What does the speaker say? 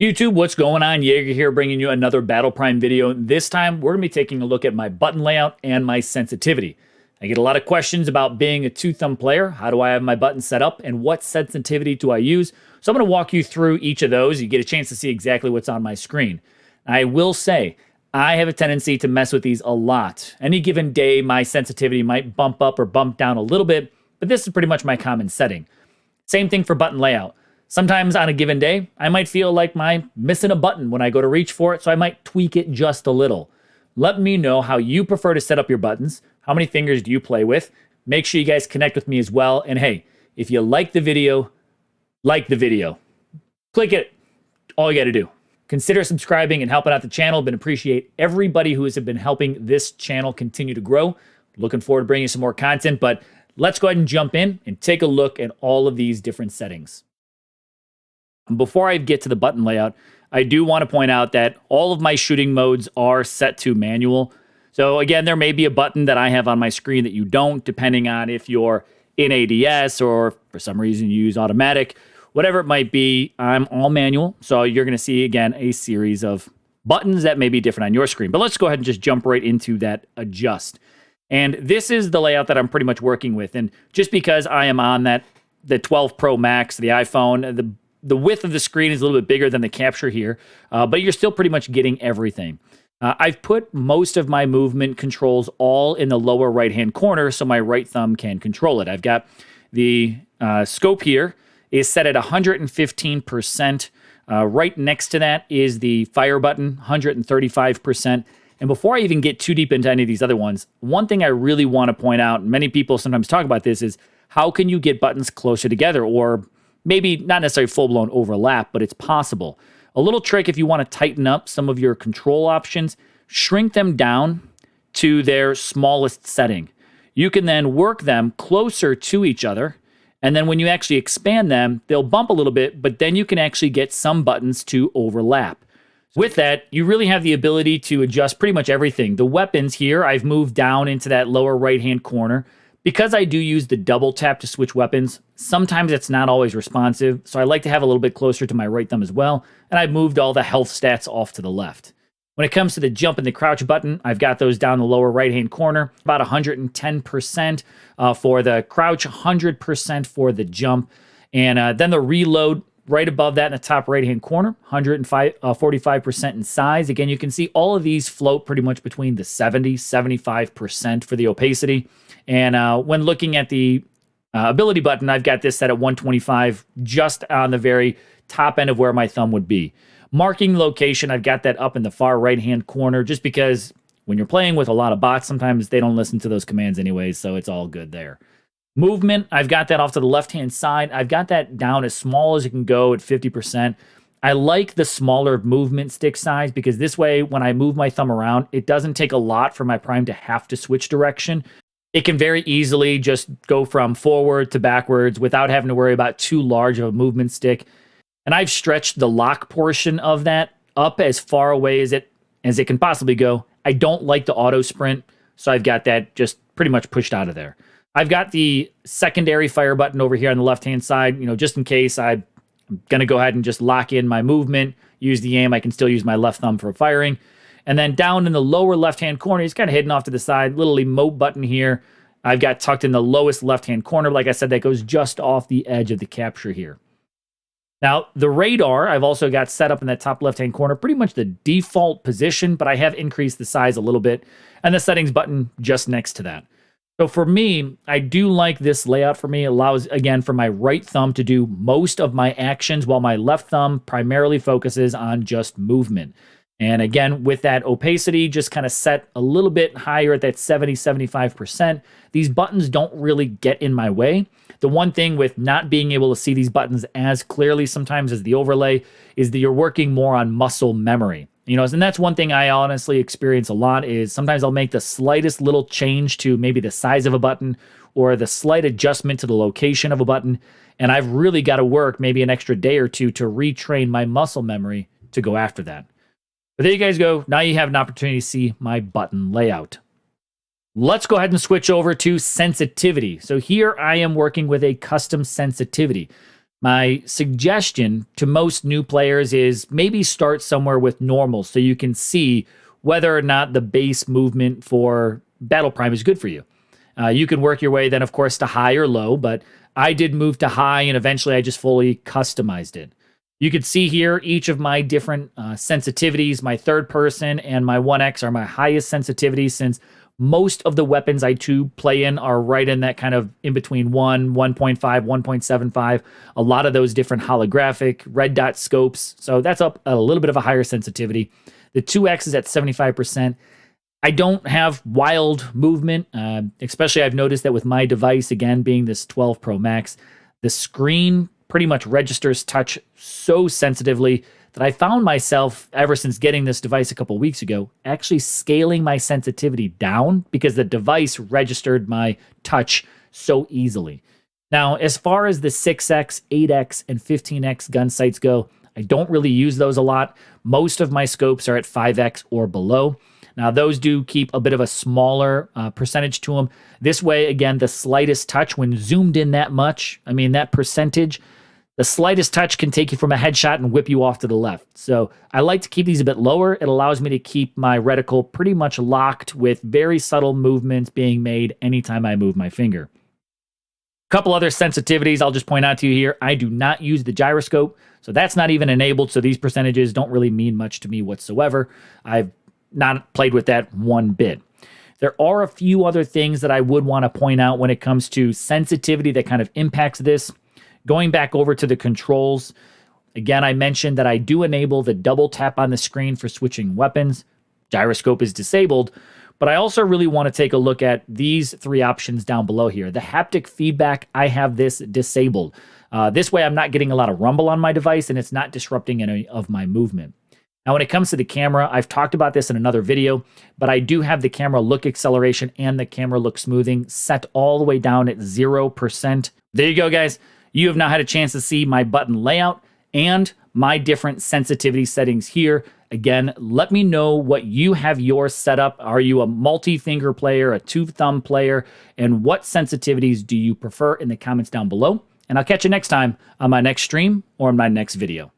YouTube, what's going on? Jaeger here, bringing you another Battle Prime video. This time, we're going to be taking a look at my button layout and my sensitivity. I get a lot of questions about being a two-thumb player. How do I have my buttons set up, and what sensitivity do I use? So I'm going to walk you through each of those. You get a chance to see exactly what's on my screen. I will say, I have a tendency to mess with these a lot. Any given day, my sensitivity might bump up or bump down a little bit, but this is pretty much my common setting. Same thing for button layout. Sometimes on a given day, I might feel like I'm missing a button when I go to reach for it, so I might tweak it just a little. Let me know how you prefer to set up your buttons. How many fingers do you play with? Make sure you guys connect with me as well. And hey, if you like the video, click it. All you got to do. Consider subscribing and helping out the channel. Been appreciate everybody who has been helping this channel continue to grow. Looking forward to bringing some more content, but let's go ahead and jump in and take a look at all of these different settings. Before I get to the button layout, I do want to point out that all of my shooting modes are set to manual. So again, there may be a button that I have on my screen that you don't, depending on if you're in ADS or for some reason you use automatic, whatever it might be, I'm all manual. So you're going to see, again, a series of buttons that may be different on your screen. But let's go ahead and just jump right into that adjust. And this is the layout that I'm pretty much working with. And just because I am on the 12 Pro Max, the iPhone, the width of the screen is a little bit bigger than the capture here, but you're still pretty much getting everything. I've put most of my movement controls all in the lower right-hand corner so my right thumb can control it. I've got the scope here is set at 115%. Right next to that is the fire button, 135%. And before I even get too deep into any of these other ones, one thing I really want to point out, and many people sometimes talk about this, is how can you get buttons closer together, or maybe not necessarily full-blown overlap, but it's possible. A little trick if you want to tighten up some of your control options, shrink them down to their smallest setting. You can then work them closer to each other, and then when you actually expand them, they'll bump a little bit, but then you can actually get some buttons to overlap. With that, you really have the ability to adjust pretty much everything. The weapons here, I've moved down into that lower right-hand corner. Because I do use the double tap to switch weapons, sometimes it's not always responsive, so I like to have a little bit closer to my right thumb as well, and I've moved all the health stats off to the left. When it comes to the jump and the crouch button, I've got those down the lower right-hand corner, about 110% for the crouch, 100% for the jump, and then the reload right above that in the top right-hand corner, 145% in size. Again, you can see all of these float pretty much between the 70-75% for the opacity. And when looking at the ability button, I've got this set at 125, just on the very top end of where my thumb would be. Marking location, I've got that up in the far right-hand corner, just because when you're playing with a lot of bots, sometimes they don't listen to those commands anyways, so it's all good there. Movement, I've got that off to the left-hand side. I've got that down as small as it can go at 50%. I like the smaller movement stick size because this way, when I move my thumb around, it doesn't take a lot for my prime to have to switch direction. It can very easily just go from forward to backwards without having to worry about too large of a movement stick. And I've stretched the lock portion of that up as far away as it can possibly go. I don't like the auto sprint, so I've got that just pretty much pushed out of there. I've got the secondary fire button over here on the left-hand side, just in case I'm going to go ahead and just lock in my movement, use the aim. I can still use my left thumb for firing. And then down in the lower left-hand corner, it's kind of hidden off to the side, little emote button here. I've got tucked in the lowest left-hand corner. Like I said, that goes just off the edge of the capture here. Now, the radar, I've also got set up in that top left-hand corner, pretty much the default position, but I have increased the size a little bit, and the settings button just next to that. So for me, I do like this layout for me. It allows, again, for my right thumb to do most of my actions while my left thumb primarily focuses on just movement. And again, with that opacity just kind of set a little bit higher at that 70-75%, these buttons don't really get in my way. The one thing with not being able to see these buttons as clearly sometimes as the overlay is that you're working more on muscle memory. And that's one thing I honestly experience a lot is sometimes I'll make the slightest little change to maybe the size of a button or the slight adjustment to the location of a button, and I've really got to work maybe an extra day or two to retrain my muscle memory to go after that. But there you guys go. Now you have an opportunity to see my button layout. Let's go ahead and switch over to sensitivity. So here I am working with a custom sensitivity. My suggestion to most new players is maybe start somewhere with normal so you can see whether or not the base movement for Battle Prime is good for you. You can work your way then, of course, to high or low, but I did move to high and eventually I just fully customized it. You can see here each of my different sensitivities. My third person and my 1x are my highest sensitivities, since most of the weapons I do play in are right in that kind of in between 1, 1.5, 1.75. A lot of those different holographic red dot scopes. So that's up a little bit of a higher sensitivity. The 2x is at 75%. I don't have wild movement, especially I've noticed that with my device, again, being this 12 Pro Max, the screen pretty much registers touch so sensitively that I found myself, ever since getting this device a couple weeks ago, actually scaling my sensitivity down because the device registered my touch so easily. Now, as far as the 6x, 8x, and 15x gun sights go, I don't really use those a lot. Most of my scopes are at 5x or below. Now, those do keep a bit of a smaller percentage to them. This way, again, the slightest touch, when zoomed in that much, I mean, that percentage, the slightest touch can take you from a headshot and whip you off to the left. So I like to keep these a bit lower. It allows me to keep my reticle pretty much locked with very subtle movements being made anytime I move my finger. A couple other sensitivities I'll just point out to you here. I do not use the gyroscope, so that's not even enabled, so these percentages don't really mean much to me whatsoever. I've not played with that one bit. There are a few other things that I would want to point out when it comes to sensitivity that kind of impacts this. Going back over to the controls, again, I mentioned that I do enable the double tap on the screen for switching weapons. Gyroscope is disabled, but I also really want to take a look at these three options down below here. The haptic feedback, I have this disabled. This way I'm not getting a lot of rumble on my device and it's not disrupting any of my movement. Now, when it comes to the camera, I've talked about this in another video, but I do have the camera look acceleration and the camera look smoothing set all the way down at 0%. There you go, guys. You have now had a chance to see my button layout and my different sensitivity settings here. Again, let me know what you have yours set up. Are you a multi-finger player, a two-thumb player, and what sensitivities do you prefer in the comments down below? And I'll catch you next time on my next stream or in my next video.